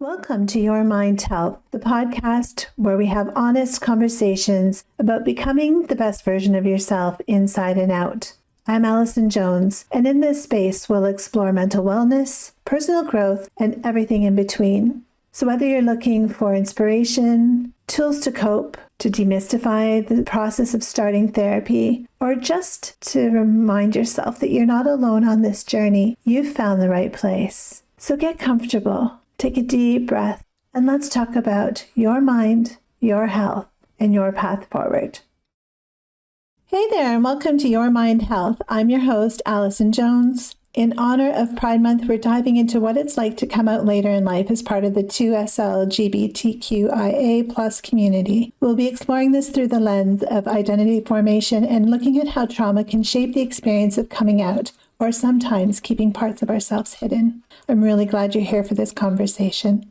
Welcome to Your Mind Health, the podcast where we have honest conversations about becoming the best version of yourself inside and out. I'm Allison Jones, and in this space, we'll explore mental wellness, personal growth, and everything in between. So whether you're looking for inspiration, tools to cope, to demystify the process of starting therapy, or just to remind yourself that you're not alone on this journey, you've found the right place. So get comfortable. Take a deep breath, and let's talk about your mind, your health, and your path forward. Hey there, and welcome to Your Mind Health. I'm your host, Allison Jones. In honor of Pride Month, we're diving into what it's like to come out later in life as part of the 2SL LGBTQIA+ community. We'll be exploring this through the lens of identity formation and looking at how trauma can shape the experience of coming out, or sometimes keeping parts of ourselves hidden. I'm really glad you're here for this conversation.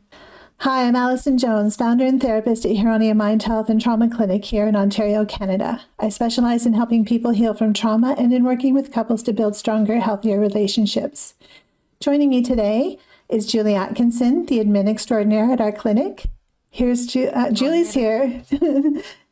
Hi, I'm Allison Jones, founder and therapist at Huronia Mind Health and Trauma Clinic here in Ontario, Canada. I specialize in helping people heal from trauma and in working with couples to build stronger, healthier relationships. Joining me today is Julie Atkinson, the admin extraordinaire at our clinic. Julie's here.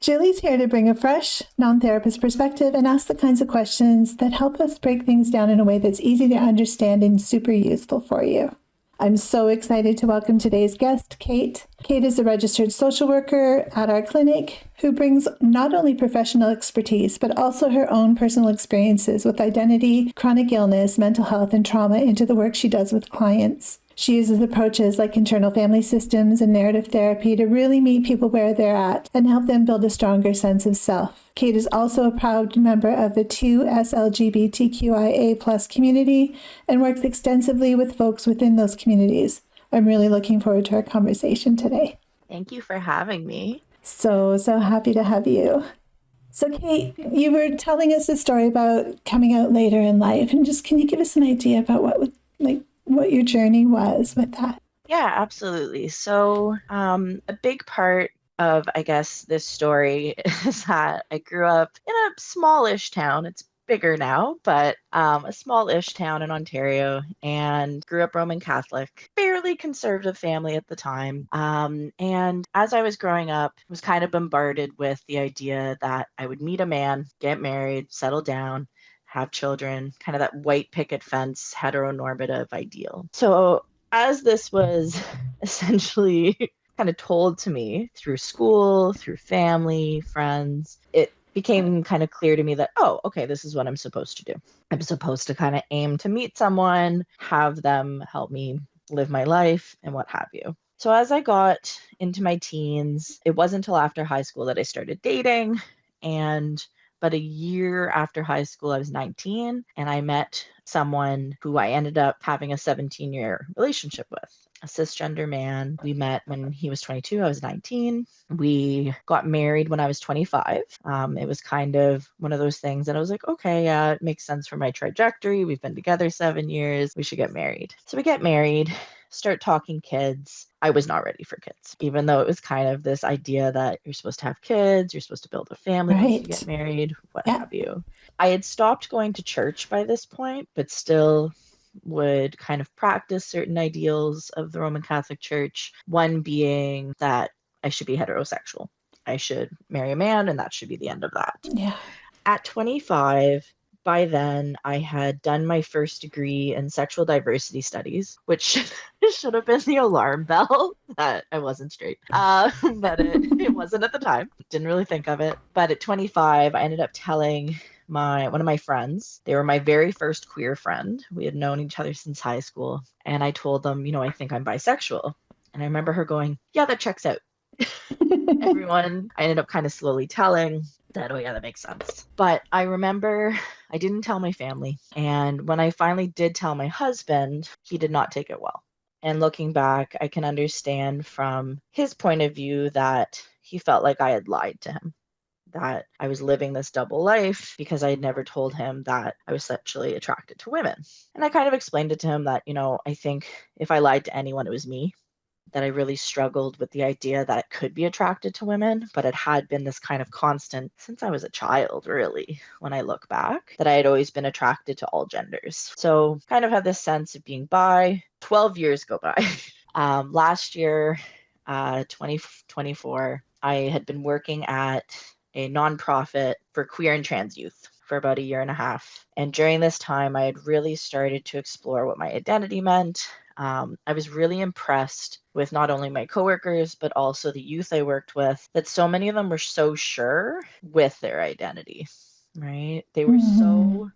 Julie's here to bring a fresh, non-therapist perspective and ask the kinds of questions that help us break things down in a way that's easy to understand and super useful for you. I'm so excited to welcome today's guest, Cait. Cait is a registered social worker at our clinic who brings not only professional expertise, but also her own personal experiences with identity, chronic illness, mental health, and trauma into the work she does with clients. She uses approaches like internal family systems and narrative therapy to really meet people where they're at and help them build a stronger sense of self. Cait is also a proud member of the 2SL LGBTQIA+ community and works extensively with folks within those communities. I'm really looking forward to our conversation today. Thank you for having me. So happy to have you. So Cait, you were telling us a story about coming out later in life, and just can you give us an idea about what your journey was with that? Yeah, absolutely. So a big part of, I guess, this story is that I grew up in a smallish town. It's bigger now, but a smallish town in Ontario, and grew up Roman Catholic, fairly conservative family at the time. And as I was growing up, I was kind of bombarded with the idea that I would meet a man, get married, settle down, have children, kind of that white picket fence, heteronormative ideal. So as this was essentially kind of told to me through school, through family, friends, it became kind of clear to me that, oh, okay, this is what I'm supposed to do. I'm supposed to kind of aim to meet someone, have them help me live my life, and what have you. So as I got into my teens, it wasn't until after high school that I started dating, but a year after high school, I was 19, and I met someone who I ended up having a 17-year relationship with, a cisgender man. We met when he was 22, I was 19. We got married when I was 25. It was kind of one of those things that I was like, okay, yeah, it makes sense for my trajectory. We've been together 7 years. We should get married. So we get married, start talking kids. I was not ready for kids, even though it was kind of this idea that you're supposed to have kids, you're supposed to build a family once you get married, what have you. I had stopped going to church by this point, but still would kind of practice certain ideals of the Roman Catholic Church, one being that I should be heterosexual. I should marry a man, and that should be the end of that. Yeah. At 25, by then, I had done my first degree in sexual diversity studies, which should have been the alarm bell that I wasn't straight. But it wasn't at the time. Didn't really think of it. But at 25, I ended up telling one of my friends. They were my very first queer friend. We had known each other since high school. And I told them, I think I'm bisexual. And I remember her going, yeah, that checks out. Everyone, I ended up kind of slowly telling that, oh yeah, that makes sense. But I remember I didn't tell my family. And when I finally did tell my husband, he did not take it well. And looking back, I can understand from his point of view that he felt like I had lied to him, that I was living this double life because I had never told him that I was sexually attracted to women. And I kind of explained it to him that, I think if I lied to anyone, it was me. That I really struggled with the idea that I could be attracted to women, but it had been this kind of constant since I was a child, really, when I look back, that I had always been attracted to all genders. So kind of had this sense of being bi. 12 years go by. Last year, 2024, I had been working at a nonprofit for queer and trans youth for about a year and a half. And during this time, I had really started to explore what my identity meant. I was really impressed with not only my coworkers, but also the youth I worked with, that so many of them were so sure with their identity, right? They were so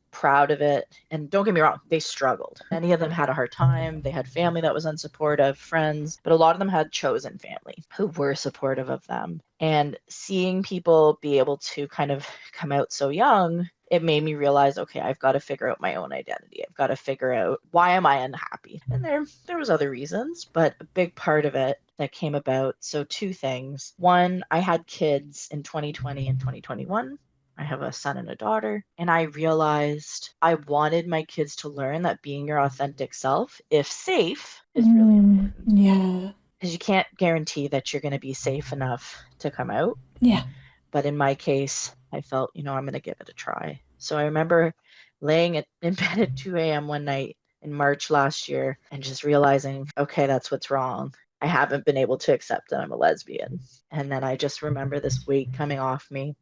proud of it. And don't get me wrong, they struggled. Many of them had a hard time. They had family that was unsupportive, friends, but a lot of them had chosen family who were supportive of them. And seeing people be able to kind of come out so young, it made me realize, okay, I've got to figure out my own identity. I've got to figure out, why am I unhappy? And there was other reasons, but a big part of it that came about. So two things. One, I had kids in 2020 and 2021. I have a son and a daughter, and I realized I wanted my kids to learn that being your authentic self, if safe, is really important. Yeah. Because you can't guarantee that you're going to be safe enough to come out. Yeah. But in my case, I felt, I'm going to give it a try. So I remember laying in bed at 2 a.m. one night in March last year and just realizing, okay, that's what's wrong. I haven't been able to accept that I'm a lesbian. And then I just remember this weight coming off me.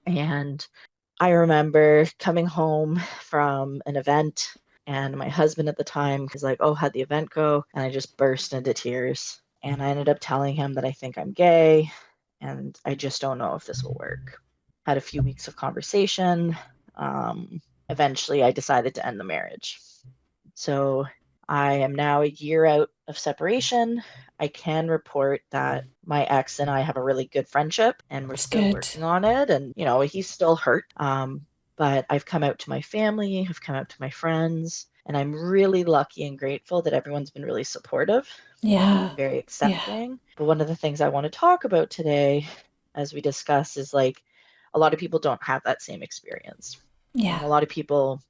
And I remember coming home from an event, and my husband at the time was like, oh, how'd the event go? And I just burst into tears. And I ended up telling him that I think I'm gay and I just don't know if this will work. Had a few weeks of conversation. Eventually, I decided to end the marriage. So I am now a year out of separation. I can report that my ex and I have a really good friendship, and we're still working on it. And, he's still hurt. But I've come out to my family, I've come out to my friends, and I'm really lucky and grateful that everyone's been really supportive. Yeah. Very accepting. But one of the things I want to talk about today, as we discuss, is like a lot of people don't have that same experience. Yeah. And a lot of people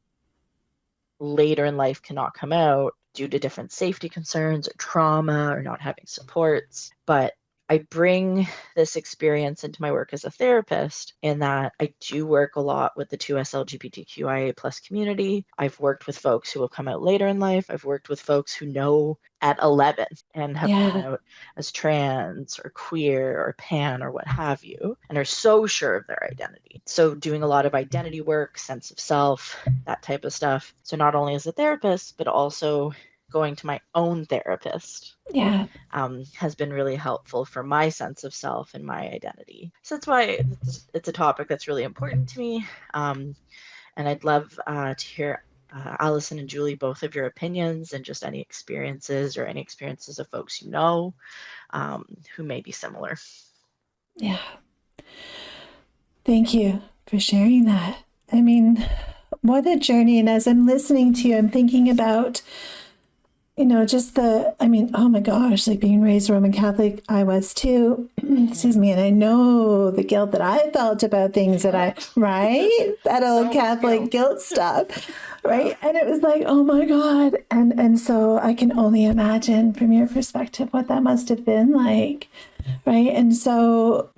later in life cannot come out due to different safety concerns or trauma or not having supports. But I bring this experience into my work as a therapist in that I do work a lot with the 2S LGBTQIA plus community. I've worked with folks who have come out later in life. I've worked with folks who know at 11 and have come out as trans or queer or pan or what have you, and are so sure of their identity. So doing a lot of identity work, sense of self, that type of stuff. So not only as a therapist, but also going to my own therapist has been really helpful for my sense of self and my identity. So that's why it's a topic that's really important to me. And I'd love to hear Allison and Julie, both of your opinions and just any experiences of folks who may be similar. Yeah. Thank you for sharing that. I mean, what a journey. And as I'm listening to you, I'm thinking about just oh my gosh, like being raised Roman Catholic, I was too, excuse me. And I know the guilt that I felt about things that that old Catholic guilt stuff, right? And it was like, oh my God. And so I can only imagine from your perspective what that must have been like, right? And so,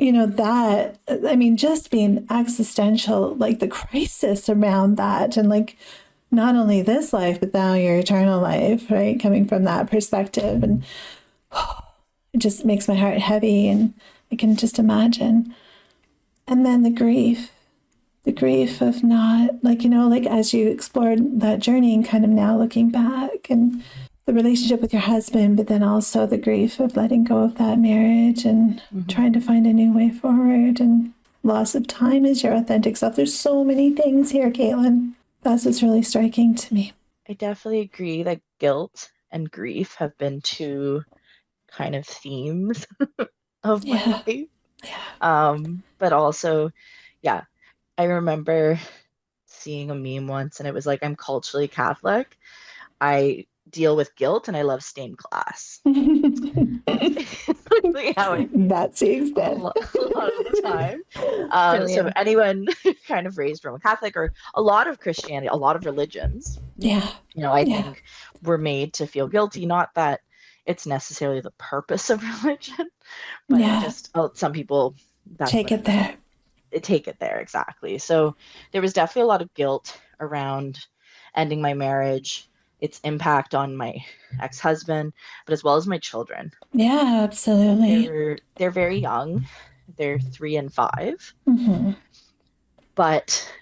just being existential, like the crisis around that, and like, not only this life, but now your eternal life, right? Coming from that perspective. And it just makes my heart heavy, and I can just imagine. And then the grief of not, as you explored that journey and kind of now looking back, and the relationship with your husband, but then also the grief of letting go of that marriage and trying to find a new way forward, and loss of time as your authentic self. There's so many things here, Caitlin. That's what's really striking to me. I definitely agree that guilt and grief have been two kind of themes of my life. But also, I remember seeing a meme once, and it was like, I'm culturally Catholic. I deal with guilt and I love stained glass. That's the extent. A lot of the time. So anyone kind of raised Roman Catholic, or a lot of Christianity, a lot of religions, I think we're made to feel guilty. Not that it's necessarily the purpose of religion, but just some people take it there. Take it there, exactly. So there was definitely a lot of guilt around ending my marriage. its impact on my ex-husband, but as well as my children. Yeah, absolutely. They're very young. They're 3 and 5. Mm-hmm. But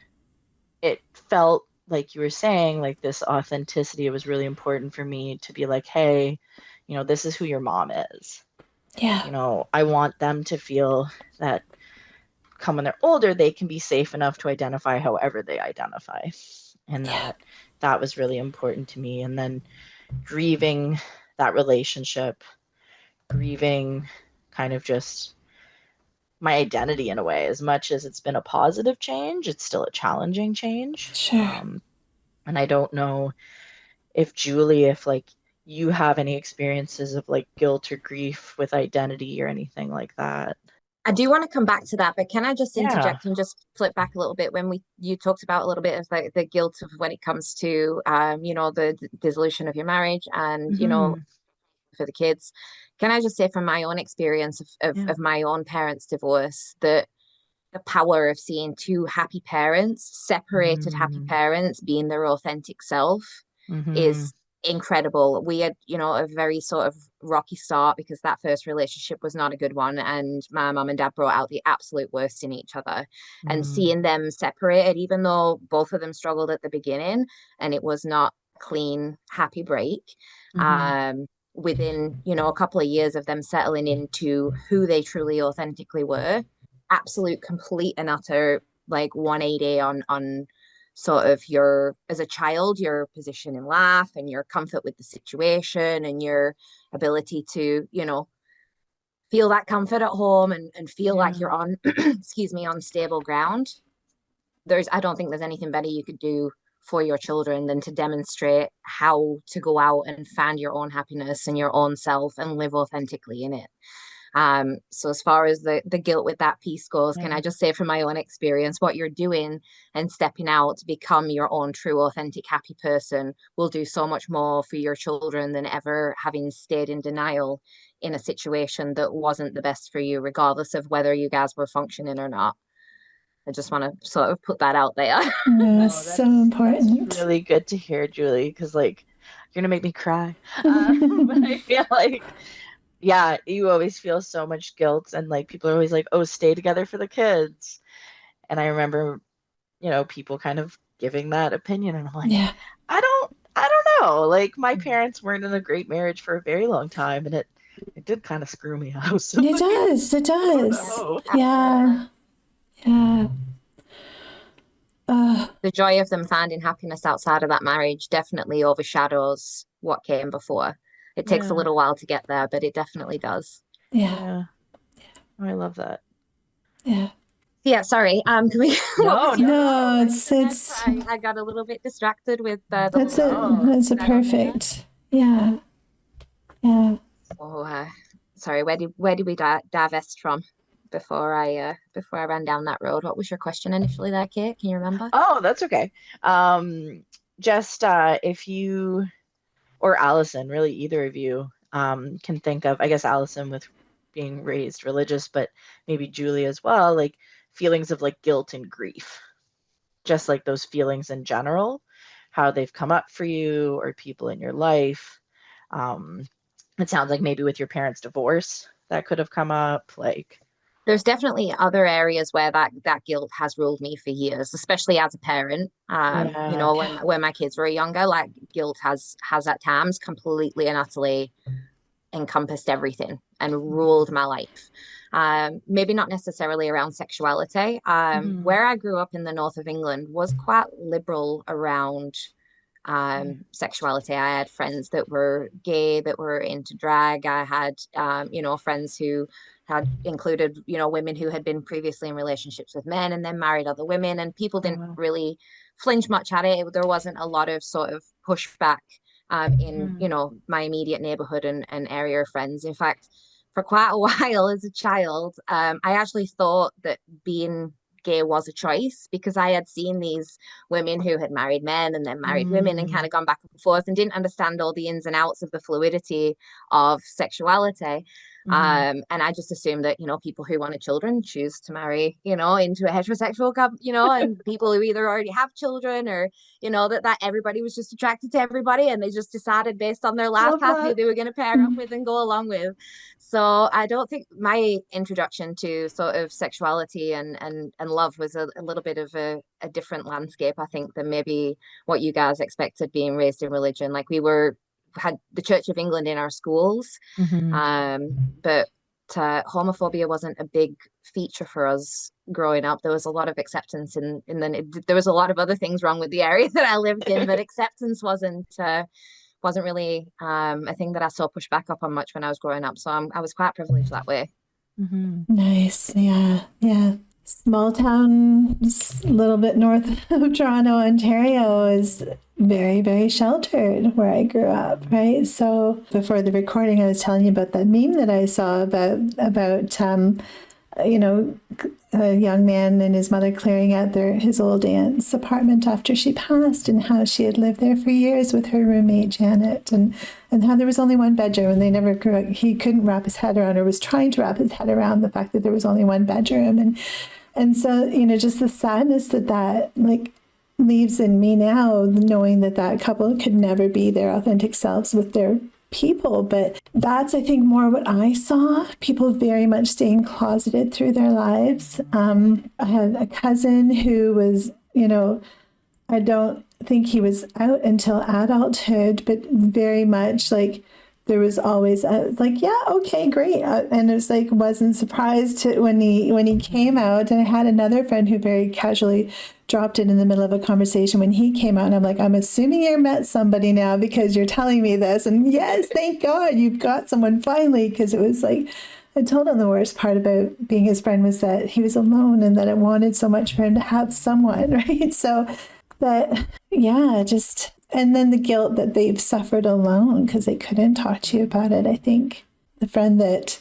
it felt like you were saying, like this authenticity, it was really important for me to be like, hey, this is who your mom is. Yeah. I want them to feel that come when they're older, they can be safe enough to identify however they identify. And that was really important to me. And then grieving that relationship, grieving kind of just my identity in a way. As much as it's been a positive change, it's still a challenging change. Sure. And I don't know if Julie, if like you have any experiences of like guilt or grief with identity or anything like that. I do want to come back to that, but can I just interject Yeah. and just flip back a little bit when you talked about a little bit of the guilt of when it comes to the dissolution of your marriage and Mm-hmm. for the kids. Can I just say from my own experience of my own parents' divorce that the power of seeing two happy parents, separated happy parents being their authentic self is incredible. We had, a very sort of rocky start because that first relationship was not a good one. And my mum and dad brought out the absolute worst in each other. And seeing them separated, even though both of them struggled at the beginning and it was not a clean, happy break, within, a couple of years of them settling into who they truly authentically were, absolute, complete and utter like 180 on sort of your, as a child, your position in life and your comfort with the situation and your ability to, feel that comfort at home and feel like you're on, excuse me, on stable ground. I don't think there's anything better you could do for your children than to demonstrate how to go out and find your own happiness and your own self and live authentically in it. So as far as the guilt with that piece goes, can I just say from my own experience, what you're doing and stepping out to become your own true, authentic, happy person will do so much more for your children than ever having stayed in denial in a situation that wasn't the best for you, regardless of whether you guys were functioning or not. I just want to sort of put that out there. No, that's so important. That's really good to hear, Julie, because like you're gonna make me cry. But I feel like, yeah, you always feel so much guilt, and like people are always like, "Oh, stay together for the kids." And I remember, people kind of giving that opinion, and I'm like, I don't know. Like my parents weren't in a great marriage for a very long time, and it did kind of screw me out. So, It does. It does. Yeah. The joy of them finding happiness outside of that marriage definitely overshadows what came before. It takes a little while to get there, but it definitely does. Yeah. Oh, I love that. Yeah, sorry. Can we? No, it's. I got a little bit distracted with the. That's a perfect. Yeah. Oh, sorry. Where did we divest from before I ran down that road? What was your question initially there, Cait? Can you remember? Oh, that's okay. Just if you or Allison, really either of you, can think of, I guess Allison with being raised religious, but maybe Julie as well, like feelings of like guilt and grief, just like those feelings in general, how they've come up for you or people in your life. It sounds like maybe with your parents' divorce that could have come up, like. There's definitely other areas where that guilt has ruled me for years, especially as a parent. When my kids were younger, like guilt has at times completely and utterly encompassed everything and ruled my life. Maybe not necessarily around sexuality. Where I grew up in the north of England was quite liberal around sexuality. I had friends that were gay, that were into drag. I had, friends who had included, women who had been previously in relationships with men and then married other women, and people didn't really flinch much at it. There wasn't a lot of sort of pushback in, my immediate neighborhood and area of friends. In fact, for quite a while as a child, I actually thought that being gay was a choice because I had seen these women who had married men and then married women and kind of gone back and forth and didn't understand all the ins and outs of the fluidity of sexuality. And I just assumed that, people who wanted children choose to marry, into a heterosexual couple, and people who either already have children or, that everybody was just attracted to everybody and they just decided based on their life path who they were going to pair up with and go along with. So I don't think my introduction to sort of sexuality and love was a little bit of a different landscape, I think, than maybe what you guys expected being raised in religion. Like had the Church of England in our schools, but homophobia wasn't a big feature for us growing up. There was a lot of acceptance, and then there was a lot of other things wrong with the area that I lived in, but acceptance wasn't really a thing that I saw pushed back up on much when I was growing up. So I was quite privileged that way. Nice. Yeah. Small town, a little bit north of Toronto, Ontario, is very, very sheltered where I grew up, right? So before the recording, I was telling you about that meme that I saw about a young man and his mother clearing out his old aunt's apartment after she passed, and how she had lived there for years with her roommate Janet, and how there was only one bedroom, and they never grew up. He couldn't wrap his head around, or was trying to wrap his head around the fact that there was only one bedroom, and so just the sadness that like leaves in me now, knowing that couple could never be their authentic selves with their people. But that's, I think, more what I saw, people very much staying closeted through their lives. I had a cousin who was, I don't think he was out until adulthood, but very much like there was always yeah, okay, great. And it was like, wasn't surprised when he came out. And I had another friend who very casually dropped in the middle of a conversation when he came out. And I'm like, I'm assuming you met somebody now because you're telling me this. And yes, thank God you've got someone finally. Because it was like, I told him the worst part about being his friend was that he was alone and that I wanted so much for him to have someone, right? So that, yeah, and then the guilt that they've suffered alone because they couldn't talk to you about it. I think the friend that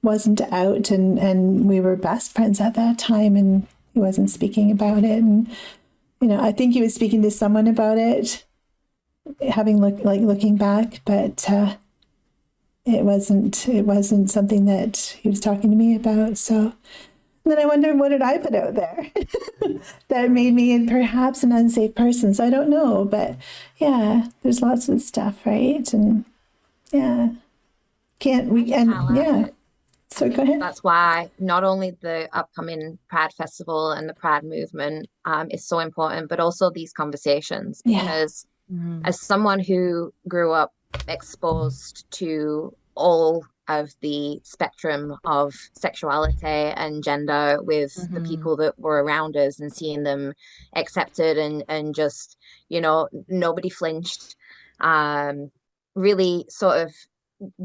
wasn't out and we were best friends at that time, and he wasn't speaking about it. And, I think he was speaking to someone about it, looking back, but it wasn't something that he was talking to me about. So then I wonder, what did I put out there that made me perhaps an unsafe person? So I don't know, but yeah, there's lots of stuff, right? And yeah, So go ahead. That's why not only the upcoming Pride Festival and the Pride movement is so important, but also these conversations, because as someone who grew up exposed to all of the spectrum of sexuality and gender with the people that were around us, and seeing them accepted and just, nobody flinched, really sort of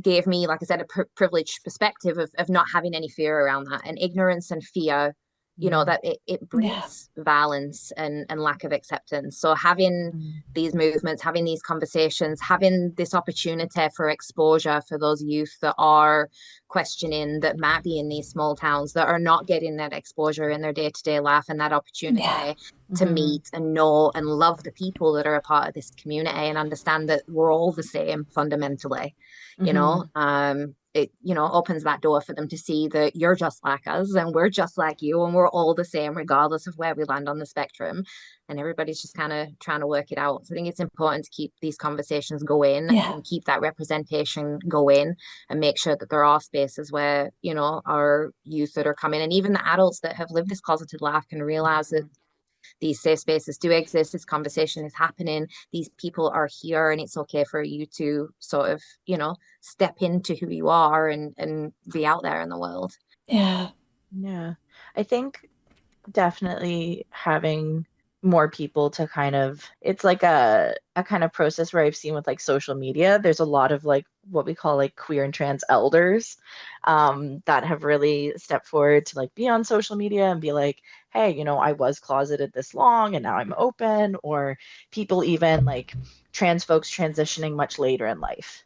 gave me, like I said, a privileged perspective of not having any fear around that. And ignorance and fear, that it breeds violence and lack of acceptance. So having these movements, having these conversations, having this opportunity for exposure for those youth that are questioning, that might be in these small towns, that are not getting that exposure in their day-to-day life, and that opportunity to meet and know and love the people that are a part of this community, and understand that we're all the same fundamentally. It opens that door for them to see that you're just like us and we're just like you, and we're all the same regardless of where we land on the spectrum, and everybody's just kind of trying to work it out. So I think it's important to keep these conversations going and keep that representation going, and make sure that there are spaces where our youth that are coming, and even the adults that have lived this closeted life, can realize that these safe spaces do exist, this conversation is happening, these people are here, and it's okay for you to sort of, step into who you are and be out there in the world. Yeah. I think definitely having more people to it's like a kind of process where I've seen with like social media, there's a lot of like what we call like queer and trans elders that have really stepped forward to like be on social media and be like, hey, I was closeted this long and now I'm open. Or people even like trans folks transitioning much later in life.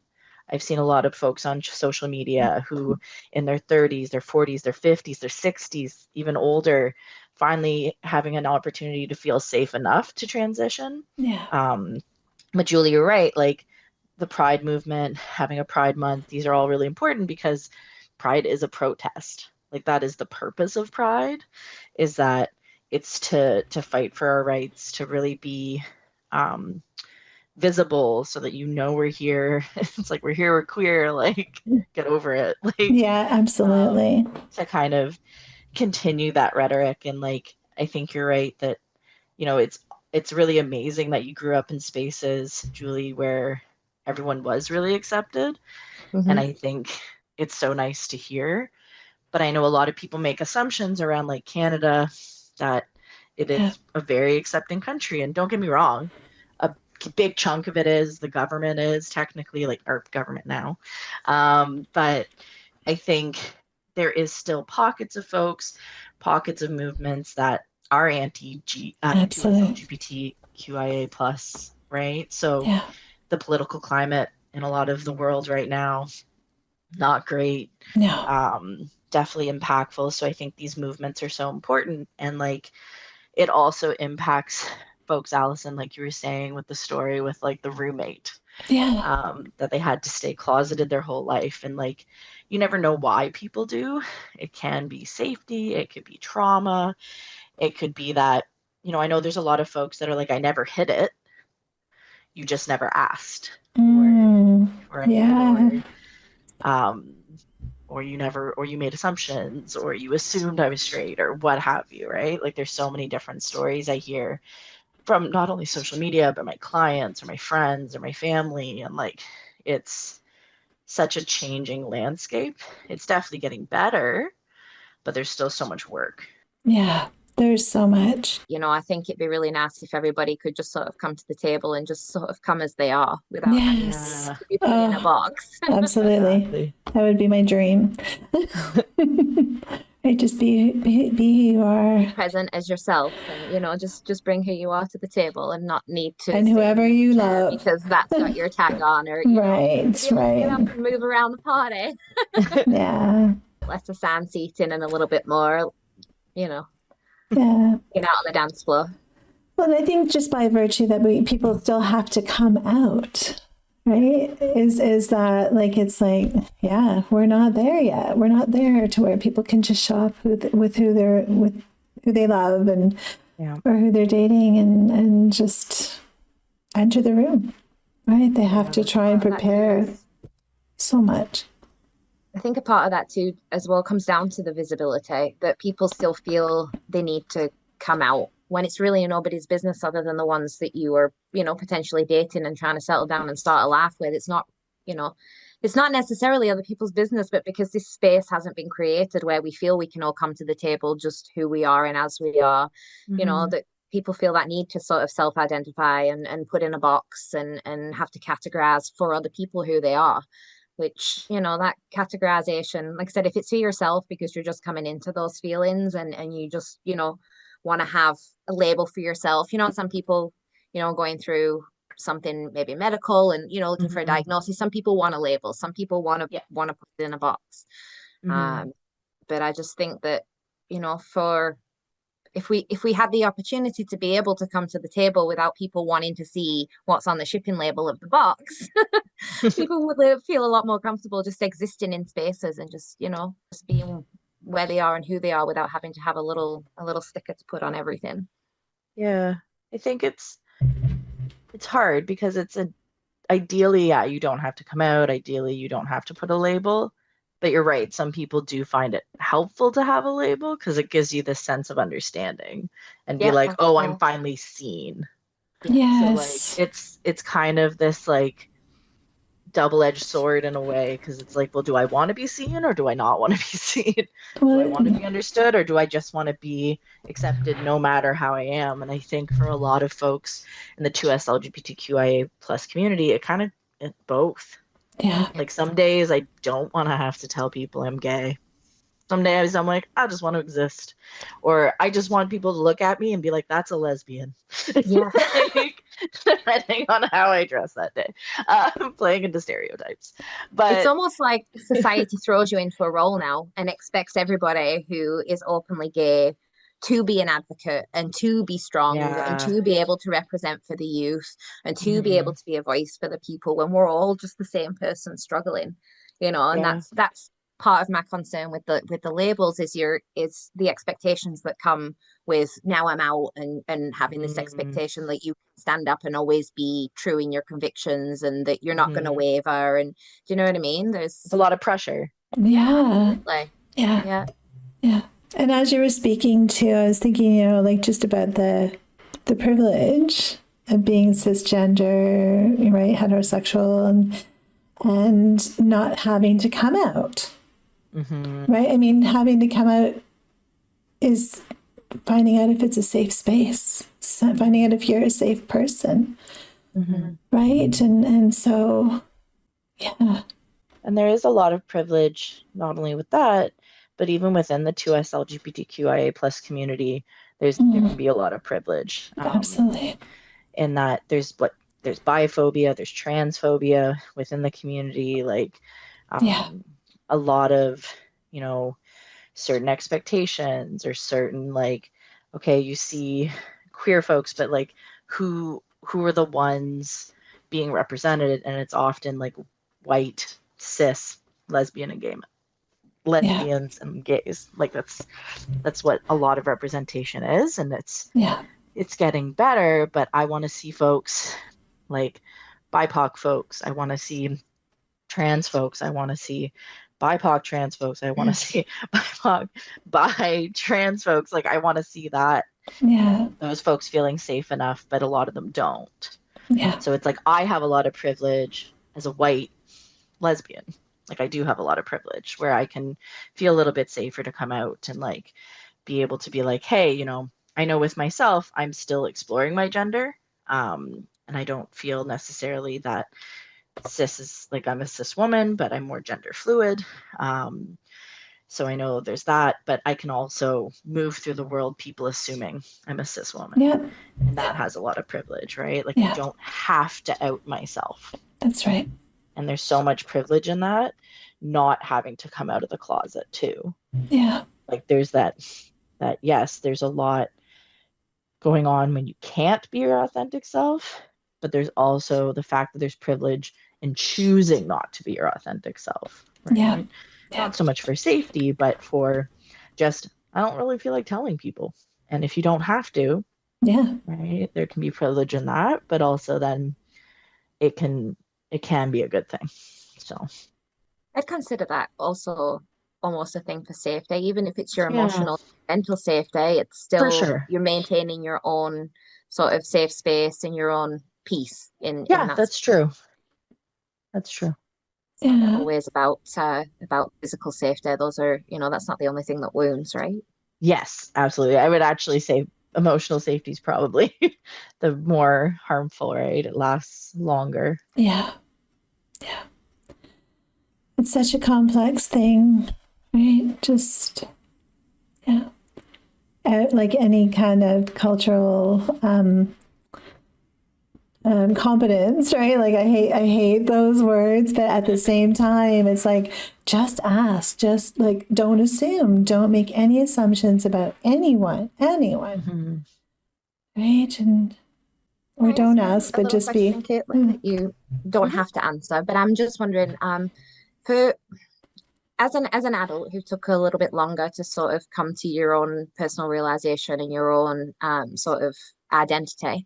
I've seen a lot of folks on social media who in their 30s, their 40s, their 50s, their 60s, even older, finally having an opportunity to feel safe enough to transition. But Julie, you're right. Like the Pride movement, having a Pride Month, these are all really important because Pride is a protest. Like, that is the purpose of Pride, is that it's to fight for our rights, to really be visible, so that we're here. It's like, we're here, we're queer, like, get over it. Like, Yeah, absolutely. to kind of continue that rhetoric. And like, I think you're right that, it's really amazing that you grew up in spaces, Julie, where everyone was really accepted. And I think it's so nice to hear. But I know a lot of people make assumptions around like Canada, that it is a very accepting country. And don't get me wrong, a big chunk of it is, the government is technically, like, our government now. But I think there is still pockets of folks, pockets of movements that are LGBTQIA plus, right? So the political climate in a lot of the world right now, not great. Definitely impactful. So I think these movements are so important. And like, it also impacts folks, Allison, like you were saying with the story with like the roommate, that they had to stay closeted their whole life. And like, you never know why people do. It can be safety, it could be trauma, it could be that, I know there's a lot of folks that are like, I never hid it, you just never asked, or you made assumptions, or you assumed I was straight, or what have you, right? Like, there's so many different stories I hear from not only social media, but my clients or my friends or my family. And like, it's such a changing landscape. It's definitely getting better, but there's still so much work. Yeah, there's so much. I think it'd be really nice if everybody could just sort of come to the table and just sort of come as they are, without having to be put in a box. Absolutely. Exactly. That would be my dream. Right, just be who you are. Present as yourself, and just bring who you are to the table, and not need to And whoever you love, because that's got your tag on, or right. have to move around the party. Less assigned seating and a little bit more, get out on the dance floor. Well, I think just by virtue that people still have to come out, right? Is that like, it's like, we're not there yet. We're not there to where people can just show up with who they love, and or who they're dating, and just enter the room, right? They have to try and prepare so much. I think a part of that too as well comes down to the visibility, that people still feel they need to come out when it's really nobody's business other than the ones that you are, potentially dating and trying to settle down and start a life with. It's not, it's not necessarily other people's business, but because this space hasn't been created where we feel we can all come to the table just who we are and as we are, that people feel that need to sort of self-identify and put in a box and have to categorize for other people who they are. Which, that categorization, like I said, if it's for yourself because you're just coming into those feelings and you just, want to have a label for yourself. Some people, going through something maybe medical and, looking for a diagnosis. Some people want a label. Some people want to put it in a box. But I just think that, for if we had the opportunity to be able to come to the table without people wanting to see what's on the shipping label of the box, people would feel a lot more comfortable just existing in spaces and just being where they are and who they are without having to have a little sticker to put on everything. I think it's hard because ideally, you don't have to come out. Ideally, you don't have to put a label. But you're right. Some people do find it helpful to have a label because it gives you this sense of understanding and be like, oh, I'm finally seen. Yes. So like, it's kind of this like double-edged sword in a way, because it's like, well, do I want to be seen or do I not want to be seen? Do I want to be understood or do I just want to be accepted no matter how I am? And I think for a lot of folks in the 2S LGBTQIA plus community, it's both. Yeah. Like, some days I don't want to have to tell people I'm gay. Some days I'm like, I just want to exist. Or I just want people to look at me and be like, that's a lesbian. Yeah. Like, depending on how I dress that day. Playing into stereotypes. But it's almost like society throws you into a role now and expects everybody who is openly gay to be an advocate and to be strong and to be able to represent for the youth and to be able to be a voice for the people when we're all just the same person struggling, and that's part of my concern with the labels is the expectations that come with now I'm out, and having this expectation that you can stand up and always be true in your convictions, and that you're not going to waver. And do you know what I mean? It's a lot of pressure. Yeah. Absolutely. Yeah. Yeah. Yeah. And as you were speaking to, I was thinking, like just about the privilege of being cisgender, right, heterosexual, and not having to come out. Right? I mean, having to come out is finding out if it's a safe space, finding out if you're a safe person. Right? And so, yeah. And there is a lot of privilege, not only with that, but even within the 2S LGBTQIA plus community, there can be a lot of privilege. Absolutely. In that there's biphobia, there's transphobia within the community, like a lot of, certain expectations or certain, like, okay, you see queer folks, but like who are the ones being represented? And it's often like white, cis, lesbian and gay lesbians and gays. Like that's what a lot of representation is, and it's getting better, but I want to see folks like BIPOC folks. I want to see trans folks. I want to see BIPOC trans folks. I want to see BIPOC bi trans folks. Like I want to see that. Yeah. Those folks feeling safe enough, but a lot of them don't. Yeah. So it's like I have a lot of privilege as a white lesbian. Like I do have a lot of privilege where I can feel a little bit safer to come out and like be able to be like, hey, I know with myself, I'm still exploring my gender. And I don't feel necessarily that cis is like I'm a cis woman, but I'm more gender fluid. So I know there's that, but I can also move through the world, people assuming I'm a cis woman. Yeah. And that has a lot of privilege, right? Like I don't have to out myself. That's right. And there's so much privilege in that, not having to come out of the closet too. Yeah. Like there's that yes, there's a lot going on when you can't be your authentic self, but there's also the fact that there's privilege in choosing not to be your authentic self. Right? Yeah. Not so much for safety, but for just, I don't really feel like telling people. And if you don't have to, right, there can be privilege in that, but also then it can be a good thing. So I'd consider that also almost a thing for safety, even if it's your emotional, mental safety. It's still you're maintaining your own sort of safe space and your own peace in that. That's true. That's true. It's not always about physical safety. Those are, that's not the only thing that wounds, right? Yes, absolutely. I would actually say emotional safety is probably the more harmful, right? It lasts longer. Yeah. It's such a complex thing, right? Just, like any kind of cultural competence, right? Like I hate those words, but at the same time, it's like, just ask, just like, don't assume, don't make any assumptions about anyone, right? And or don't ask, but just be. Caitlin, that you don't have to answer, but I'm just wondering, for as an adult who took a little bit longer to sort of come to your own personal realization and your own sort of identity,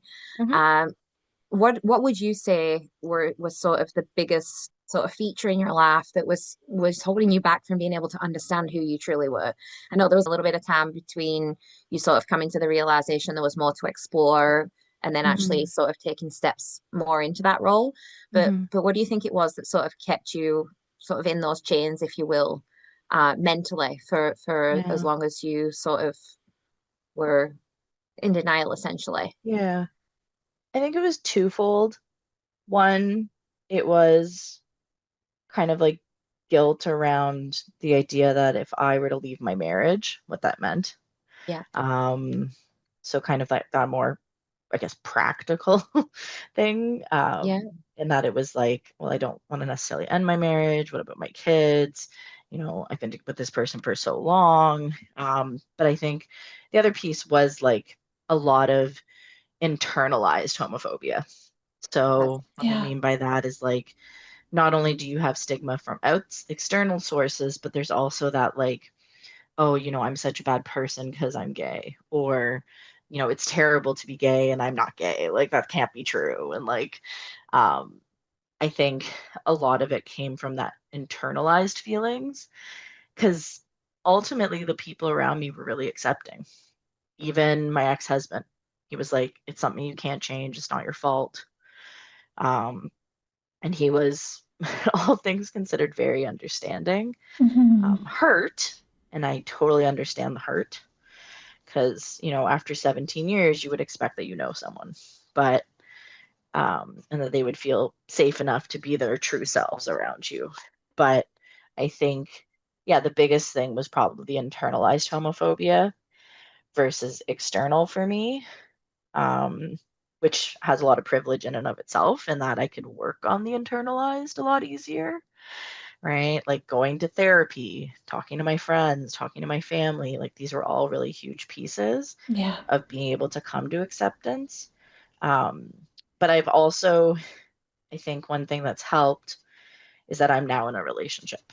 what would you say was sort of the biggest sort of feature in your life that was holding you back from being able to understand who you truly were? I know there was a little bit of time between you sort of coming to the realization there was more to explore, and then actually sort of taking steps more into that role. But what do you think it was that sort of kept you sort of in those chains, if you will, mentally for as long as you sort of were in denial, essentially? Yeah. I think it was twofold. One, it was kind of like guilt around the idea that if I were to leave my marriage, what that meant. Yeah. So kind of like that more, I guess, practical thing. And that it was like, well, I don't want to necessarily end my marriage. What about my kids? I've been with this person for so long. But I think the other piece was like a lot of internalized homophobia. So what I mean by that is like not only do you have stigma from external sources, but there's also that like, oh, I'm such a bad person because I'm gay, or, it's terrible to be gay and I'm not gay. Like that can't be true. And like, um, I think a lot of it came from that internalized feelings because ultimately the people around me were really accepting. Even my ex-husband, he was like, it's something you can't change. It's not your fault. Um, and he was, all things considered, very understanding. Mm-hmm. Hurt, and I totally understand the hurt because, after 17 years, you would expect that someone, but, and that they would feel safe enough to be their true selves around you. But I think, yeah, the biggest thing was probably the internalized homophobia versus external for me, um, which has a lot of privilege in and of itself, and that I could work on the internalized a lot easier, right? Like going to therapy, talking to my friends, talking to my family, like these were all really huge pieces Yeah. of being able to come to acceptance. Um, but I've also, I think one thing that's helped is that I'm now in a relationship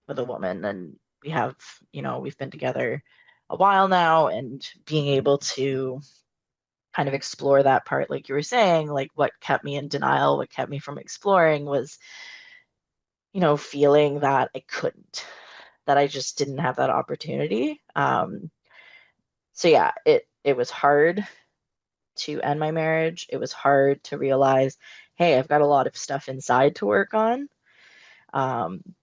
with a woman, and we've been together a while now, and being able to kind of explore that part, like you were saying, like what kept me in denial, what kept me from exploring was, feeling that I couldn't, that I just didn't have that opportunity. So yeah, it was hard to end my marriage. It was hard to realize, hey, I've got a lot of stuff inside to work on.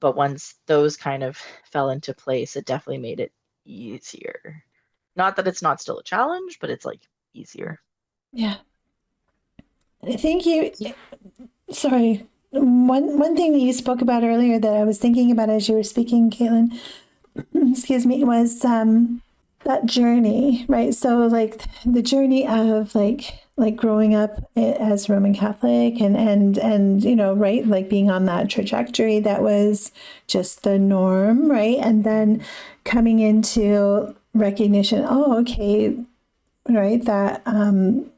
But once those kind of fell into place, it definitely made it easier. Not that it's not still a challenge, but it's like easier. Yeah. I think sorry. One thing that you spoke about earlier that I was thinking about as you were speaking, Caitlin, excuse me, was that journey, right? So like the journey of like growing up as Roman Catholic and right, like being on that trajectory that was just the norm, right? And then coming into recognition, oh, okay, right, that I'm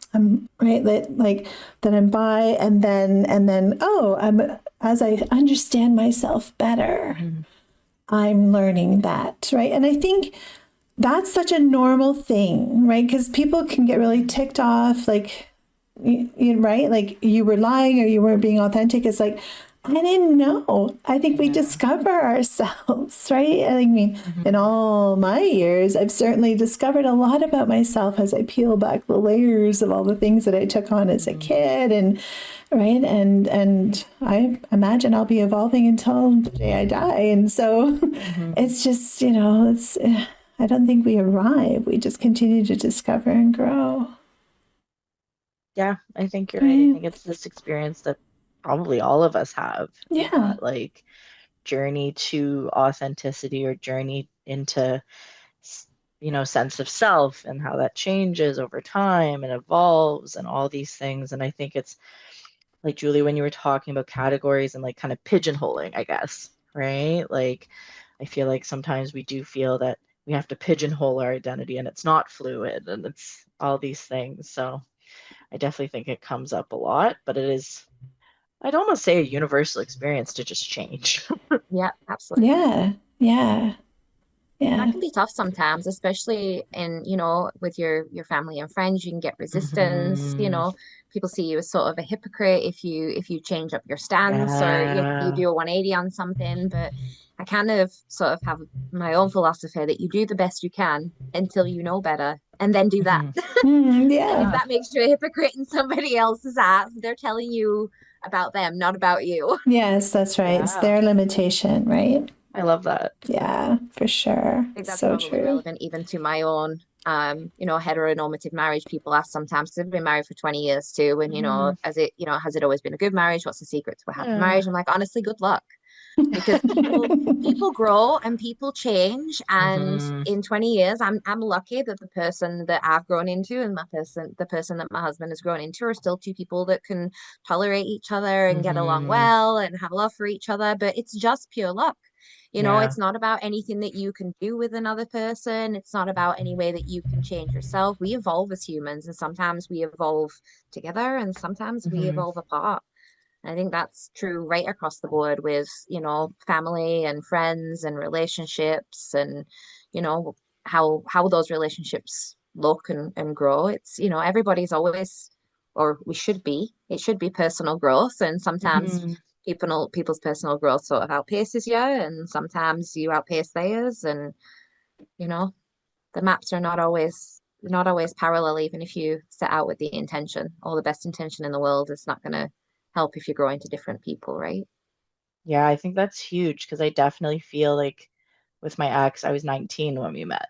right, that like that I'm bi, and then oh, I'm, as I understand myself better, Mm-hmm. I'm learning that, right? And I think that's such a normal thing, right? Because people can get really ticked off, like, right? Like you were lying or you weren't being authentic. It's like, I didn't know. I think we Yeah. discover ourselves, right? I mean, Mm-hmm. in all my years, I've certainly discovered a lot about myself as I peel back the layers of all the things that I took on as a kid, and right, and I imagine I'll be evolving until the day I die. And so it's just, it's I don't think we arrive. We just continue to discover and grow. Yeah, I think you're right. I Right. think it's this experience that probably all of us have, is Yeah. that like journey to authenticity or journey into, sense of self and how that changes over time and evolves and all these things. And I think it's like, Julie, when you were talking about categories and like kind of pigeonholing, I guess, right? Like, I feel like sometimes we do feel that we have to pigeonhole our identity and it's not fluid and it's all these things. So I definitely think it comes up a lot, but it is, I'd almost say, a universal experience to just change. Yeah, absolutely. Yeah. Yeah. That Yeah. can be tough sometimes, especially in, with your family and friends. You can get resistance, Mhm. people see you as sort of a hypocrite if you change up your stance, or you Yeah. do a 180 on something. But I kind of sort of have my own philosophy that you do the best you can until you know better, and then do that. Mhm. And if Yeah. Yeah. that makes you a hypocrite in somebody else's eyes, they're telling you about them, not about you. Yes, that's right. It's Yeah. their limitation, right? I love that. Yeah, for sure. Think that's So probably true. relevant even to my own heteronormative marriage. People ask sometimes, because I've been married for 20 years too, and Mhm. has it always been a good marriage? What's the secret to a happy Yeah. marriage? I'm like, honestly, good luck. Because people grow and people change, and Mhm. in 20 years I'm lucky that the person that I've grown into and the person that my husband has grown into are still two people that can tolerate each other and get along Mhm. well and have love for each other. But it's just pure luck. Yeah. It's not about anything that you can do with another person. It's not about any way that you can change yourself. We evolve as humans, and sometimes we evolve together and sometimes we Mhm. evolve apart. I think that's true right across the board with, family and friends and relationships and, how those relationships look and grow. It's, everybody's always, or it should be personal growth. And sometimes Mhm. people's personal growth sort of outpaces you, and sometimes you outpace theirs. And, you know, the maps are not always parallel, even if you set out with the intention or the best intention in the world. It's not going to help if you're growing to different people, right? Yeah, I think that's huge because I definitely feel like with my ex, I was 19 when we met,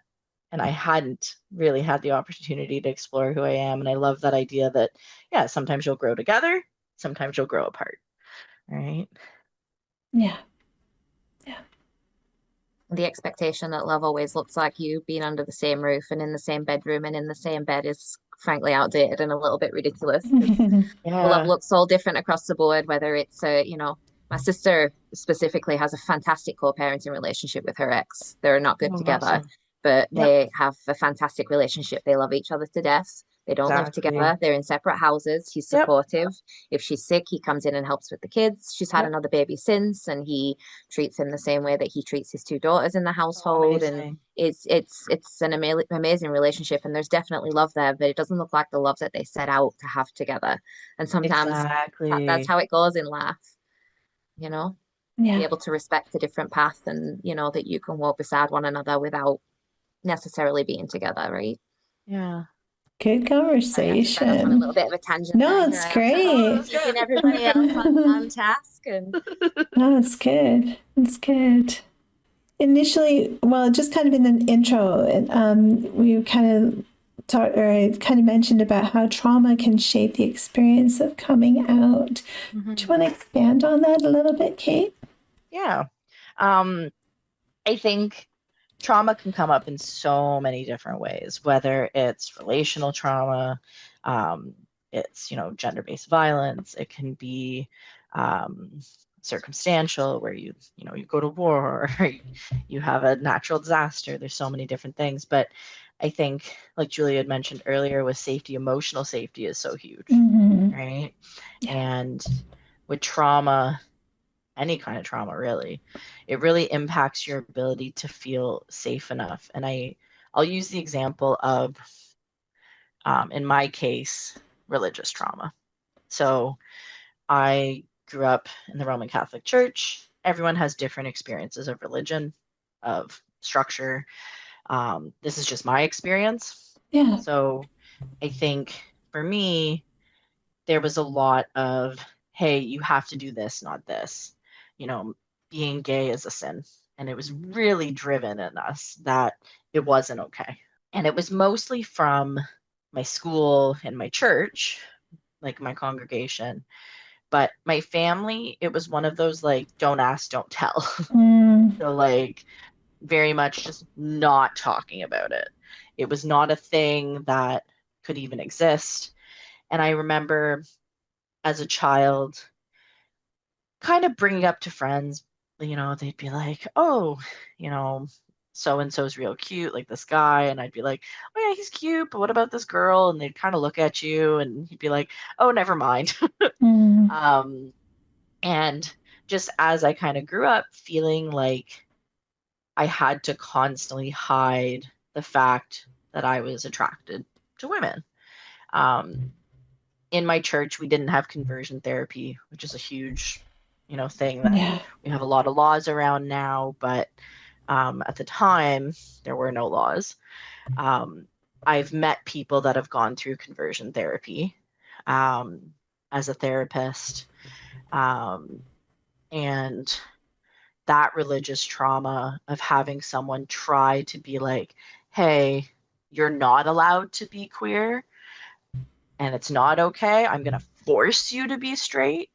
and I hadn't really had the opportunity to explore who I am. And I love that idea that, yeah, sometimes you'll grow together, sometimes you'll grow apart, right? Yeah. Yeah. The expectation that love always looks like you being under the same roof and in the same bedroom and in the same bed is frankly outdated and a little bit ridiculous because love Yeah. looks all different across the board, whether it's my sister specifically has a fantastic co-parenting relationship with her ex. They're not good Oh, together, awesome. but Yep, they have a fantastic relationship. They love each other to death. They don't live exactly. together. They're in separate houses. He's Yep, supportive. If she's sick, he comes in and helps with the kids. She's had yep. another baby since, and he treats him the same way that he treats his two daughters in the Oh, household. And amazing. it's an amazing relationship, and there's definitely love there, but it doesn't look like the love that they set out to have together. And sometimes that's Exactly. how it goes in life, you know, be Yeah. able to respect a different path and, that you can walk beside one another without necessarily being together, right? Yeah. Good Sorry, I just went off on a little conversation. bit of a tangent No, there. Here it's I am trying to great. keeping everybody else on task. And No, it's good. It's good. Initially, well, just kind of in the intro, we kind of talked, or I kind of mentioned about how trauma can shape the experience of coming out. Do you want to expand on that a little bit, Cait? Yeah. Um, I think trauma can come up in so many different ways, whether it's relational trauma, um, it's, gender-based violence, it can be um, circumstantial where you go to war or you have a natural disaster. There's so many different things. But I think, like Julia had mentioned earlier, with safety, emotional safety is so huge, Mm-hmm. right? Yeah. And with trauma, any kind of trauma really, it really impacts your ability to feel safe enough. And I'll use the example of, in my case, religious trauma. So I grew up in the Roman Catholic Church. Everyone has different experiences of religion, of structure. This is just my experience. Yeah. So I think for me, there was a lot of, hey, you have to do this, not this. You know, being gay is a sin. And it was really driven in us that it wasn't okay. And it was mostly from my school and my church, like my congregation. But my family, it was one of those like, don't ask, don't tell. Mm, So, like, very much just not talking about it. It was not a thing that could even exist. And I remember as a child kind of bringing up to friends, they'd be like, oh, you know, so and so's real cute, like this guy. And I'd be like, oh, yeah, he's cute, but what about this girl? And they'd kind of look at you and you'd be like, oh, never mind. mm, um, and just as I kind of grew up feeling like I had to constantly hide the fact that I was attracted to women. Um, in my church, we didn't have conversion therapy, which is a huge, thing that yeah. we have a lot of laws around now, but at the time, there were no laws. Um, I've met people that have gone through conversion therapy um, as a therapist, um, and that religious trauma of having someone try to be like, hey, you're not allowed to be queer and it's not okay. I'm going to force you to be straight.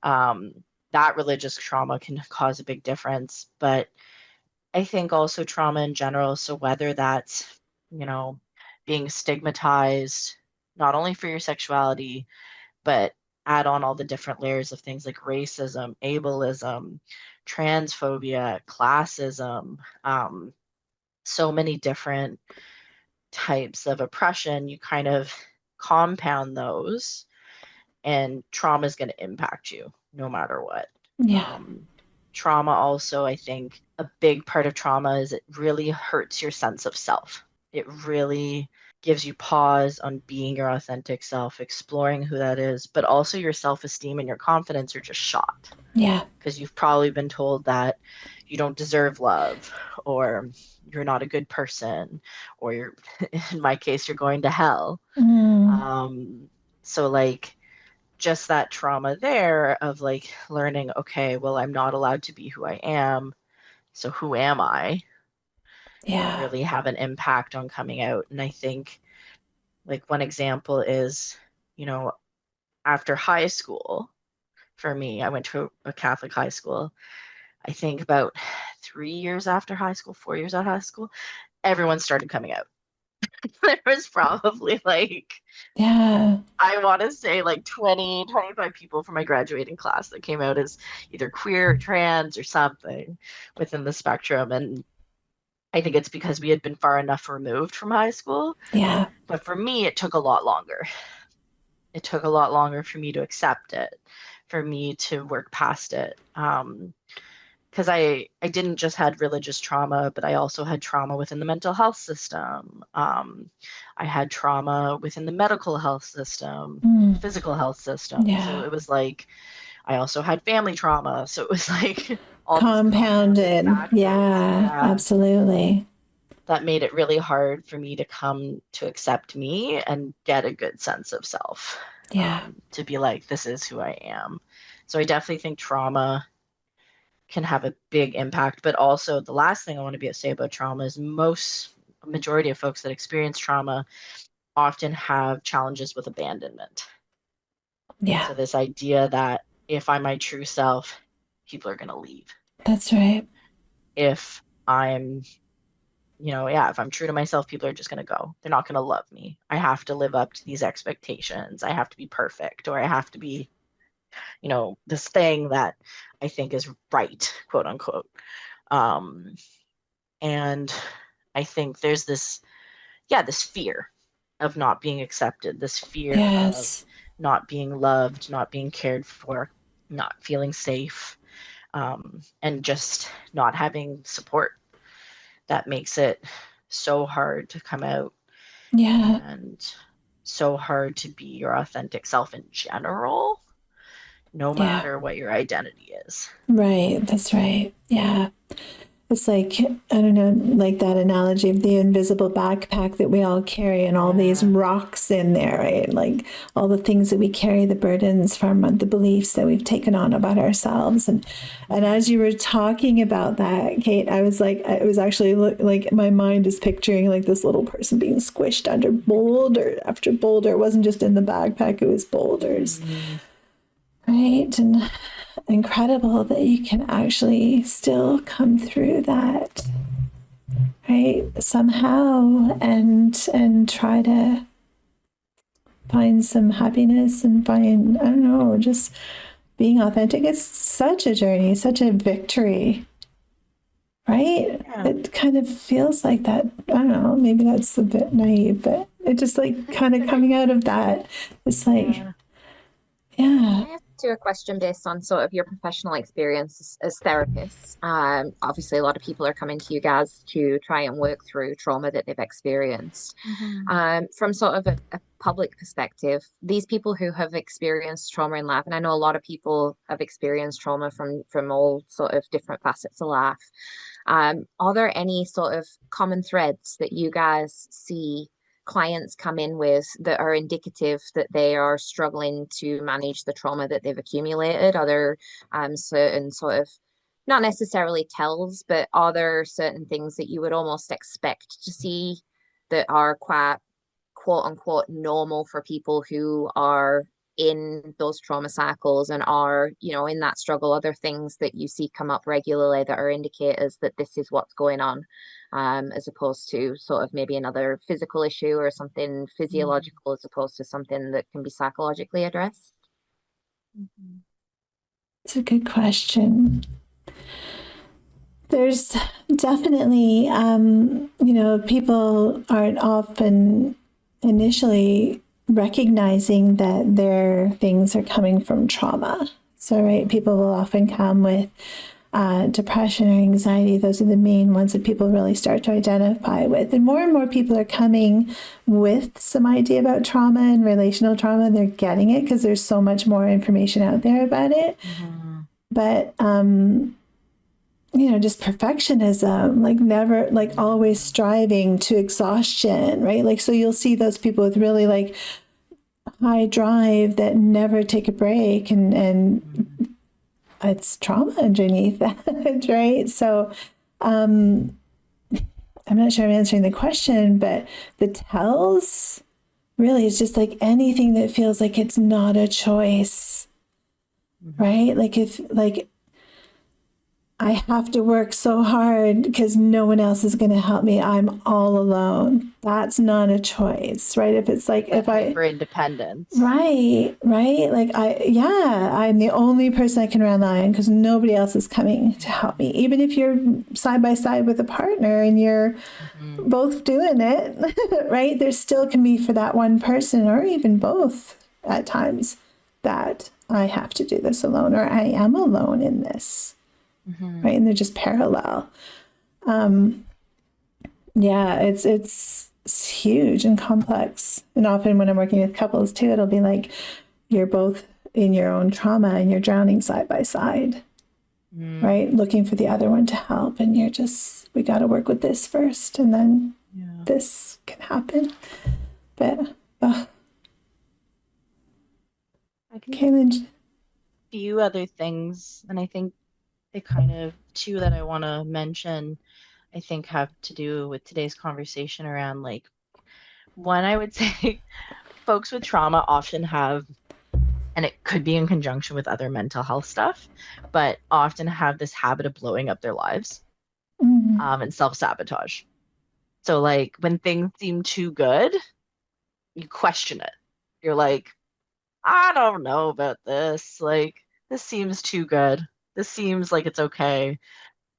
Um, that religious trauma can cause a big difference. But I think also trauma in general. So whether that's, you know, being stigmatized, not only for your sexuality, but add on all the different layers of things like racism, ableism, transphobia, classism, so many different types of oppression, you kind of compound those and trauma is going to impact you no matter what. Yeah. Trauma also, I think a big part of trauma is it really hurts your sense of self. It really gives you pause on being your authentic self, exploring who that is, but also your self-esteem and your confidence are just shot. Yeah. Because you've probably been told that you don't deserve love, or you're not a good person, or you're, in my case, you're going to hell. So like just that trauma there of like learning, okay, well, I'm not allowed to be who I am. So who am I? Yeah. Really have an impact on coming out. And I think like one example is, after high school, for me, I went to a Catholic high school. I think about 3 years after high school, 4 years out of high school, everyone started coming out. There was probably like, Yeah. I want to say like 20, 25 people from my graduating class that came out as either queer or trans or something within the spectrum. And I think it's because we had been far enough removed from high school. Yeah. But for me, it took a lot longer. It took a lot longer for me to accept it, for me to work past it. Because I didn't just had religious trauma, but I also had trauma within the mental health system. I had trauma within the medical health system, physical health system. Yeah. So it was like, I also had family trauma. So it was like all Compounded. Yeah, absolutely. That made it really hard for me to come to accept me and get a good sense of self. Yeah. To be like, this is who I am. So I definitely think trauma can have a big impact. But also the last thing I want to say about trauma is majority of folks that experience trauma often have challenges with abandonment. Yeah. So this idea that if I'm my true self, people are going to leave. That's right. If I'm, if I'm true to myself, people are just going to go. They're not going to love me. I have to live up to these expectations. I have to be perfect, or I have to be, this thing that I think is right, quote unquote. And I think there's this fear of not being accepted, this fear of not being loved, not being cared for, not feeling safe, and just not having support. That makes it so hard to come out. Yeah. And so hard to be your authentic self in general, no matter what your identity is. Right. That's right. Yeah. It's like, I don't know, like that analogy of the invisible backpack that we all carry and all these rocks in there, right? Like all the things that we carry, the burdens from the beliefs that we've taken on about ourselves. And as you were talking about that, Cait, I was like, it was actually like my mind is picturing like this little person being squished under boulder after boulder. It wasn't just in the backpack, it was boulders. Right. And incredible that you can actually still come through that, right, somehow, and try to find some happiness and find, I don't know, just being authentic. It's such a journey, such a victory, right? It kind of feels like that. I don't know, maybe that's a bit naive, but it just like kind of coming out of that, it's like, To a question based on sort of your professional experience as therapists. Obviously, a lot of people are coming to you guys to try and work through trauma that they've experienced. From sort of a public perspective, these people who have experienced trauma in life, and I know a lot of people have experienced trauma from all sort of different facets of life. Are there any sort of common threads that you guys see clients come in with that are indicative that they are struggling to manage the trauma that they've accumulated? Are there certain sort of, not necessarily tells, but are there certain things that you would almost expect to see that are quite quote unquote normal for people who are in those trauma cycles and are, in that struggle? Other things that you see come up regularly that are indicators that this is what's going on, as opposed to sort of maybe another physical issue or something physiological, as opposed to something that can be psychologically addressed? It's a good question. There's definitely, people aren't often initially recognizing that their things are coming from trauma. So, right, people will often come with depression or anxiety. Those are the main ones that people really start to identify with. And more people are coming with some idea about trauma and relational trauma. They're getting it because there's so much more information out there about it. Mm-hmm. But, just perfectionism, like never, like always striving to exhaustion, right? Like, so you'll see those people with really like high drive that never take a break, and it's trauma underneath that, right? So I'm not sure I'm answering the question, but the tells really is just like anything that feels like it's not a choice, right? Like if like I have to work so hard because no one else is going to help me. I'm all alone. That's not a choice, right? If it's like if I for independence, right. Like I'm the only person I can rely on because nobody else is coming to help me. Even if you're side by side with a partner and you're both doing it, right? There still can be for that one person or even both at times that I have to do this alone or I am alone in this. Right. And they're just parallel. It's huge and complex. And often when I'm working with couples too, it'll be like you're both in your own trauma and you're drowning side by side, right? Looking for the other one to help. And we got to work with this first and then this can happen. But, Kaylin. Few other things, and I think the kind of two that I want to mention, I think have to do with today's conversation around like, one, I would say folks with trauma often have, and it could be in conjunction with other mental health stuff, but often have this habit of blowing up their lives and self-sabotage. So like when things seem too good, you question it. You're like, I don't know about this. Like, this seems too good. This seems like it's okay.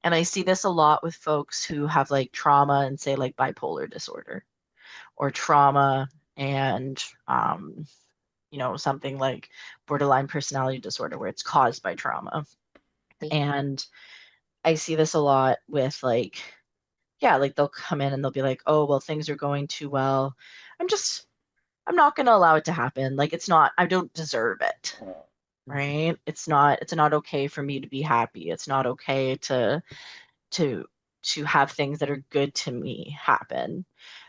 And I see this a lot with folks who have like trauma and say like bipolar disorder or trauma and, something like borderline personality disorder where it's caused by trauma. And I see this a lot with like they'll come in and they'll be like, oh, well, things are going too well. I'm not going to allow it to happen. Like, I don't deserve it. Right? It's not okay for me to be happy. It's not okay to have things that are good to me happen.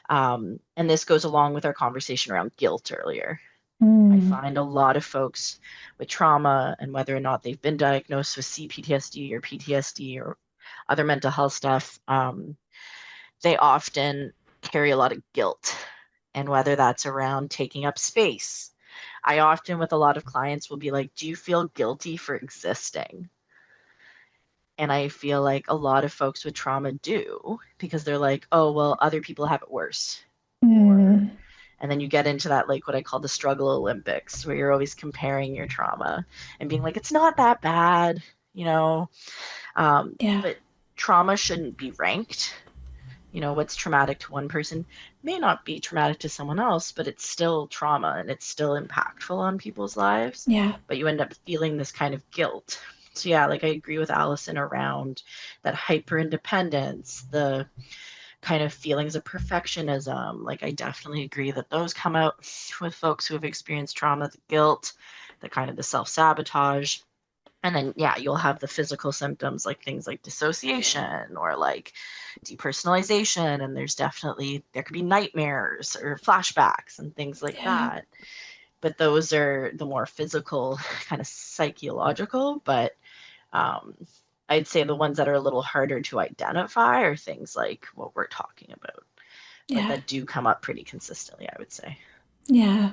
And this goes along with our conversation around guilt earlier. I find a lot of folks with trauma, and whether or not they've been diagnosed with CPTSD or PTSD or other mental health stuff, they often carry a lot of guilt. And whether that's around taking up space, I often, with a lot of clients, will be like, do you feel guilty for existing? And I feel like a lot of folks with trauma do, because they're like, oh, well, other people have it worse. And then you get into that, like what I call the struggle Olympics, where you're always comparing your trauma and being like, it's not that bad, But trauma shouldn't be ranked. What's traumatic to one person may not be traumatic to someone else, but it's still trauma and it's still impactful on people's lives. Yeah. But you end up feeling this kind of guilt. So like I agree with Allison around that hyper independence, the kind of feelings of perfectionism. Like I definitely agree that those come out with folks who have experienced trauma, the guilt, the kind of the self-sabotage. And then, you'll have the physical symptoms like things like dissociation or like depersonalization. And there could be nightmares or flashbacks and things like that. But those are the more physical, kind of psychological. But I'd say the ones that are a little harder to identify are things like what we're talking about. But that do come up pretty consistently, I would say. Yeah.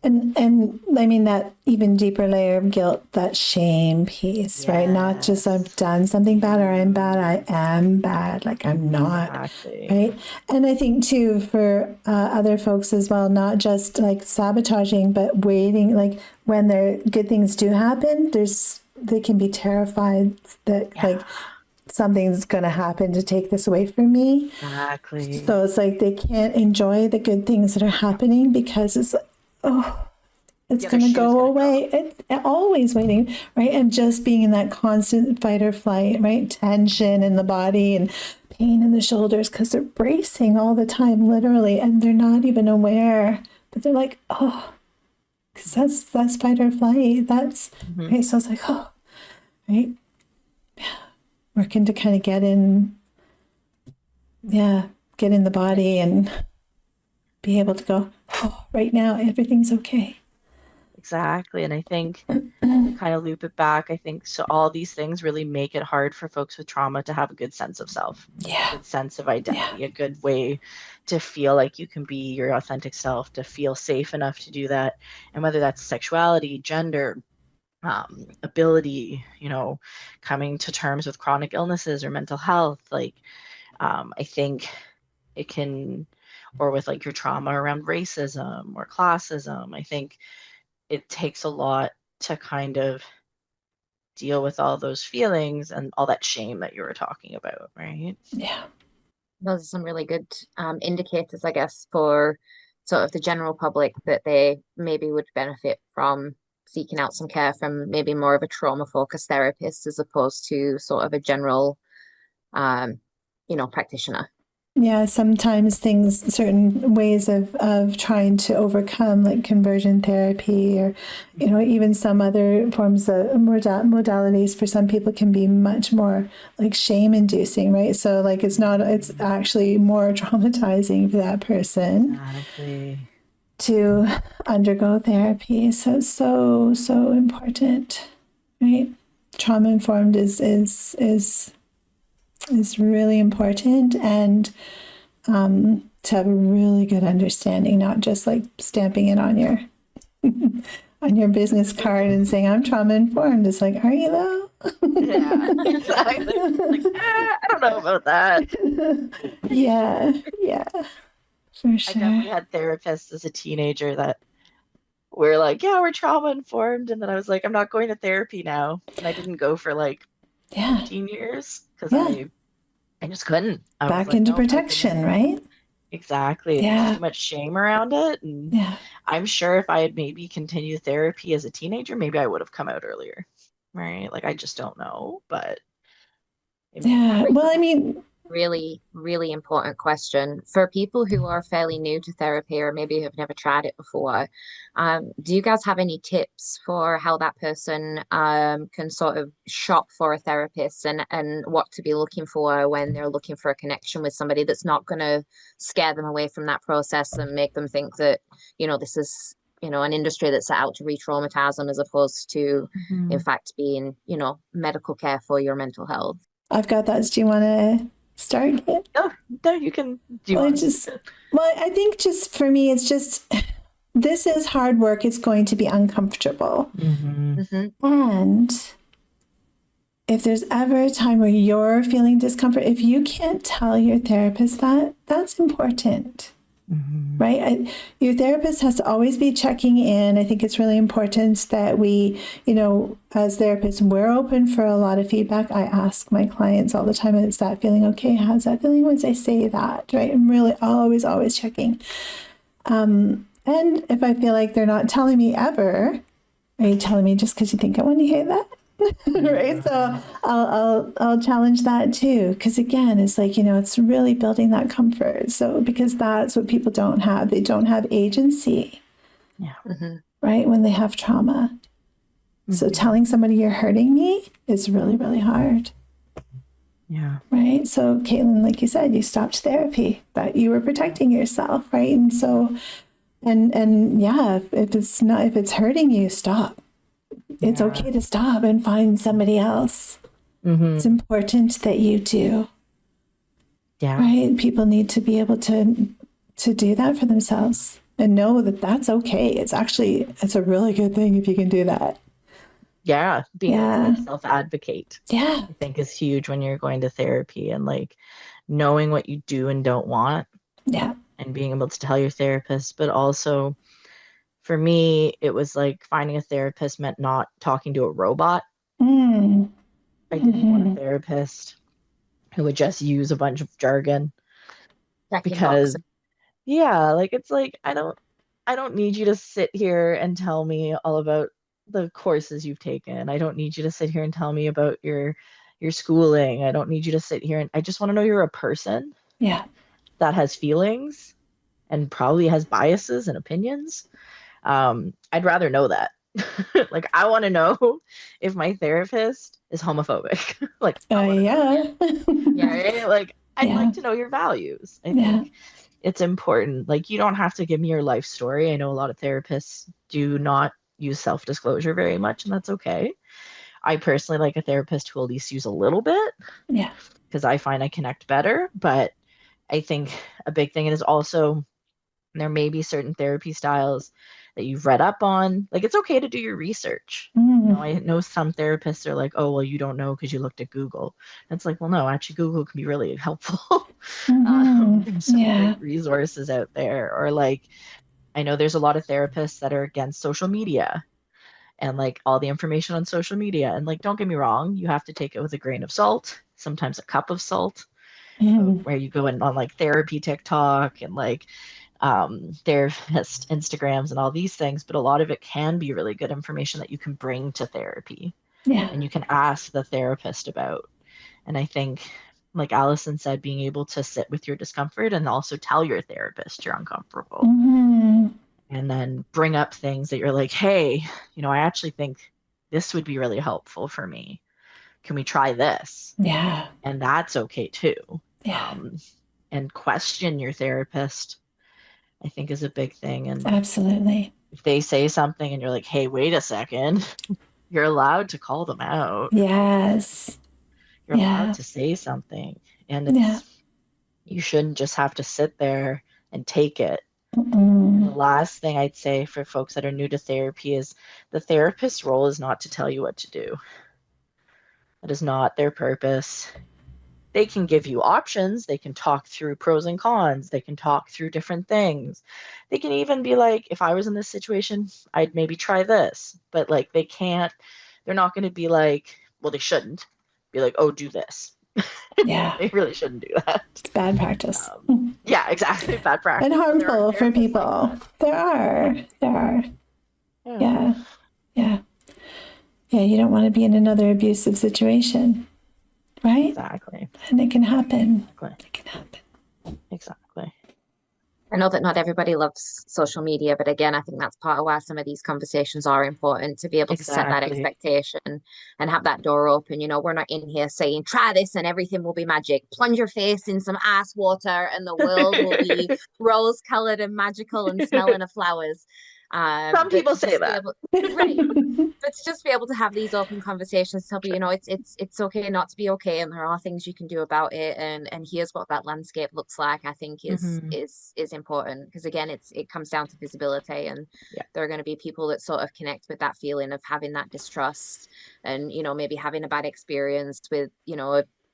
And I mean that even deeper layer of guilt, that shame piece, right? Not just I've done something bad or I'm bad, I am bad, like I'm not, right? And I think too for other folks as well, not just like sabotaging, but waiting, like when good things do happen, they can be terrified that like something's going to happen to take this away from me. Exactly. So it's like they can't enjoy the good things that are happening because it's like, oh, it's going to go away. It's always waiting, right? And just being in that constant fight or flight, right? Tension in the body and pain in the shoulders because they're bracing all the time, literally, and they're not even aware. But they're like, oh, because that's fight or flight. That's right. So it's like, oh, right. Working to kind of get in the body and be able to go, oh, right now, everything's okay. Exactly. And I think to kind of loop it back, I think so all these things really make it hard for folks with trauma to have a good sense of self, a good sense of identity, a good way to feel like you can be your authentic self, to feel safe enough to do that. And whether that's sexuality, gender, ability, coming to terms with chronic illnesses or mental health, like I think it can, or with like your trauma around racism or classism, I think it takes a lot to kind of deal with all those feelings and all that shame that you were talking about, right? Yeah. Those are some really good indicators, I guess, for sort of the general public that they maybe would benefit from seeking out some care from maybe more of a trauma-focused therapist as opposed to sort of a general, practitioner. Yeah, sometimes certain ways of trying to overcome, like conversion therapy or, even some other forms of modalities for some people can be much more like shame inducing, right? So like it's actually more traumatizing for that person to undergo therapy. So it's so important, right? Trauma informed is really important, and to have a really good understanding, not just like stamping it on your on your business card and saying I'm trauma informed. It's like, are you though? Yeah, exactly. Like, I don't know about that. Yeah, for sure. I definitely had therapists as a teenager that were like, yeah, we're trauma informed, and then I was like, I'm not going to therapy now, and I didn't go for like 15 years because I just couldn't. I was Back like, into nope, protection, right? Exactly. There's too much shame around it. And I'm sure if I had maybe continued therapy as a teenager, maybe I would have come out earlier. Right? Like, I just don't know. But well, I mean, really, really important question for people who are fairly new to therapy or maybe have never tried it before. Do you guys have any tips for how that person can sort of shop for a therapist and what to be looking for when they're looking for a connection with somebody that's not going to scare them away from that process and make them think that, this is, an industry that's set out to re-traumatize them as opposed to, in fact, being, medical care for your mental health? I've got that. Do you want to start it? No, you can. I think just for me, it's just, this is hard work. It's going to be uncomfortable. And if there's ever a time where you're feeling discomfort, if you can't tell your therapist that, that's important. Right? Your therapist has to always be checking in. I think it's really important that we, as therapists, we're open for a lot of feedback. I ask my clients all the time, is that feeling okay? How's that feeling once I say that? Right? I'm really always checking. And if I feel like they're not telling me ever, are you telling me just because you think I want to hear that? Right, so I'll challenge that too, because again, it's like, it's really building that comfort. So because that's what people don't have. They don't have agency, right, when they have trauma. So telling somebody you're hurting me is really, really hard. Right. So Caitlin, like you said, you stopped therapy, but you were protecting yourself, right? And so, and if it's hurting you, stop. It's okay to stop and find somebody else. It's important that you do. Right? People need to be able to do that for themselves and know that that's okay. It's a really good thing if you can do that. Being able to self-advocate, I think is huge when you're going to therapy, and like knowing what you do and don't want. And being able to tell your therapist, but also for me, it was like finding a therapist meant not talking to a robot. I didn't want a therapist who would just use a bunch of jargon Checking because boxes. yeah, like it's like I don't need you to sit here and tell me all about the courses you've taken. I don't need you to sit here and tell me about your schooling. I don't need you to sit here and I just want to know you're a person Yeah. that has feelings and probably has biases and opinions. I'd rather know that. Like I want to know if my therapist is homophobic. Like I want to know Yeah. Yeah. right? Like, I'd Yeah. like to know your values. I Yeah. think it's important. Like, you don't have to give me your life story. I know a lot of therapists do not use self-disclosure very much, and that's okay. I personally like a therapist who will at least use a little bit Yeah. because I find I connect better. But I think a big thing is also there may be certain therapy styles that you've read up on. Like it's okay to do your research. You know, Mm. I know some therapists are like, oh, well, you don't know because you looked at Google. And it's like, well, no, actually, Google can be really helpful. Hmm. There's some Yeah. great resources out there. Or like, I know there's a lot of therapists that are against social media and like all the information on social media. And like, don't get me wrong, you have to take it with a grain of salt, sometimes a cup of salt, Mm. where you go in on like therapy TikTok and like therapist Instagrams and all these things, but a lot of it can be really good information that you can bring to therapy Yeah. and you can ask the therapist about. And I think, like Allison said, being able to sit with your discomfort and also tell your therapist you're uncomfortable Hmm. and then bring up things that you're like, hey, you know, I actually think this would be really helpful for me. Can we try this? Yeah. And that's okay too. Yeah. Um, and question your therapist, I think, is a big thing. And Absolutely. if they say something and you're like, hey, wait a second, you're allowed to call them out. Yes. You're allowed Yeah. to say something. And Yeah. you shouldn't just have to sit there and take it. And the Mm. last thing I'd say for folks that are new to therapy is the therapist's role is not to tell you what to do. That is not their purpose. They can give you options. They can talk through pros and cons. They can talk through different things. They can even be like, if I was in this situation, I'd maybe try this. But like, they're not going to be like, well, they shouldn't be like, oh, do this. Yeah. They really shouldn't do that. It's bad practice. Yeah, exactly. Bad And practice. But there are harmful for therapists like people. that. There are. There are. Yeah, Yeah. Yeah. Yeah. You don't want to be in another abusive situation, right? exactly. And it can happen. Exactly. It can happen. Exactly. I know that not everybody loves social media, but again, I think that's part of why some of these conversations are important to be able to set that Exactly. expectation and have that door open. You know, we're not in here saying, try this and everything will be magic. Plunge your face in some ice water and the world will be rose colored and magical and smelling of flowers. Some But people to say just be that. able, right, but to just be able to have these open conversations, tell you know, it's okay not to be okay, and there are things you can do about it, and here's what that landscape looks like. I think Hmm. is important because again, it comes down to visibility, and Yeah. there are going to be people that sort of connect with that feeling of having that distrust, and you know maybe having a bad experience with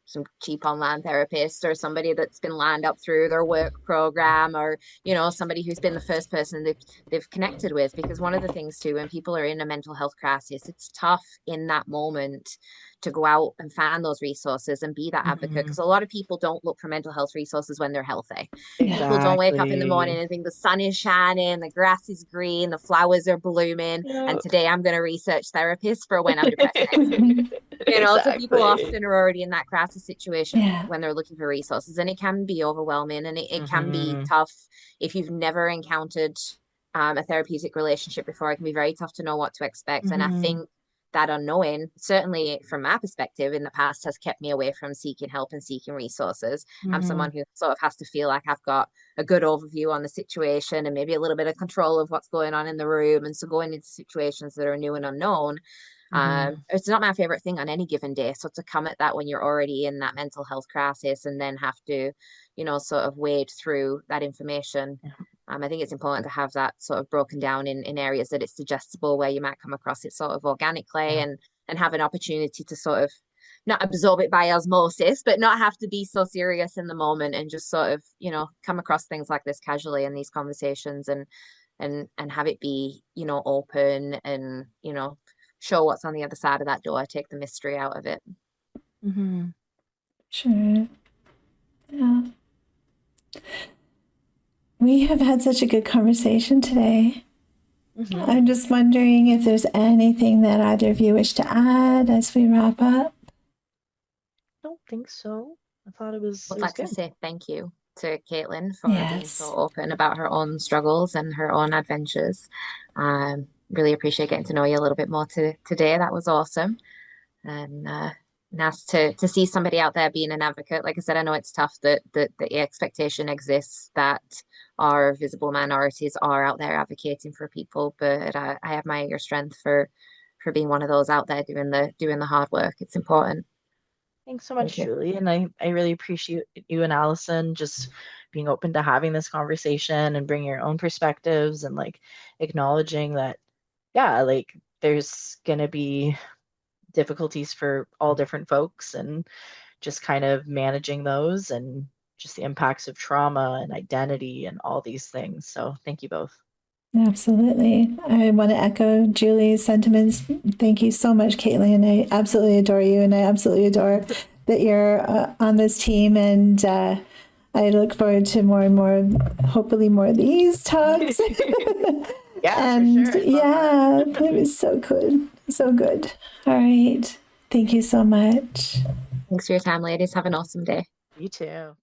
some cheap online therapist or somebody that's been lined up through their work program or you know somebody who's been the first person they've connected with, because one of the things too when people are in a mental health crisis, it's tough in that moment to go out and find those resources and be that advocate, Hmm. because a lot of people don't look for mental health resources when they're healthy. Yeah. People don't wake up in the morning Exactly. and think the sun is shining, the grass is green, the flowers are blooming, Yeah. and today I'm going to research therapists for when I'm depressed next week. You know, so people Exactly. often are already in that crisis situation Yeah. when they're looking for resources, and it can be overwhelming, and it can be Hmm. tough if you've never encountered a therapeutic relationship before. It can be very tough to know what to expect, and I Hmm. think that unknowing, certainly from my perspective in the past, has kept me away from seeking help and seeking resources. I'm Hmm. someone who sort of has to feel like I've got a good overview on the situation and maybe a little bit of control of what's going on in the room, and so going into situations that are new and unknown, Hmm. it's not my favorite thing on any given day. So to come at that when you're already in that mental health crisis and then have to, you know, sort of wade through that information, Yeah. I think it's important to have that sort of broken down in areas that it's digestible, where you might come across it sort of organically, Yeah. and have an opportunity to sort of not absorb it by osmosis, but not have to be so serious in the moment, and just sort of, you know, come across things like this casually in these conversations, and have it be, you know, open, and you know, show what's on the other side of that door, take the mystery out of it. Hmm. Sure. Yeah. We have had such a good conversation today. Mhm. I'm just wondering if there's anything that either of you wish to add as we wrap up. I don't think so. I thought it was Would like to good. say thank you to Caitlin for being so Yes, open about her own struggles and her own adventures. Really appreciate getting to know you a little bit more today. That was awesome. And nice to see somebody out there being an advocate. Like I said, I know it's tough that the expectation exists that our visible minorities are out there advocating for people, but I admire your strength for being one of those out there doing the hard work. It's important. Thanks so Thank much, you. Julie. And I really appreciate you and Allison just being open to having this conversation and bringing your own perspectives and like acknowledging that, yeah, like there's going to be difficulties for all different folks and just kind of managing those and just the impacts of trauma and identity and all these things. So thank you both. absolutely. I want to echo Julie's sentiments. Thank you so much, Caitlin. I absolutely adore you, and I absolutely adore that you're on this team. And I look forward to more and more, hopefully, more of these talks. Yeah, for And sure. I'd love that. yeah, it was so good. So good. All right. Thank you so much. Thanks for your time, ladies. Have an awesome day. You too.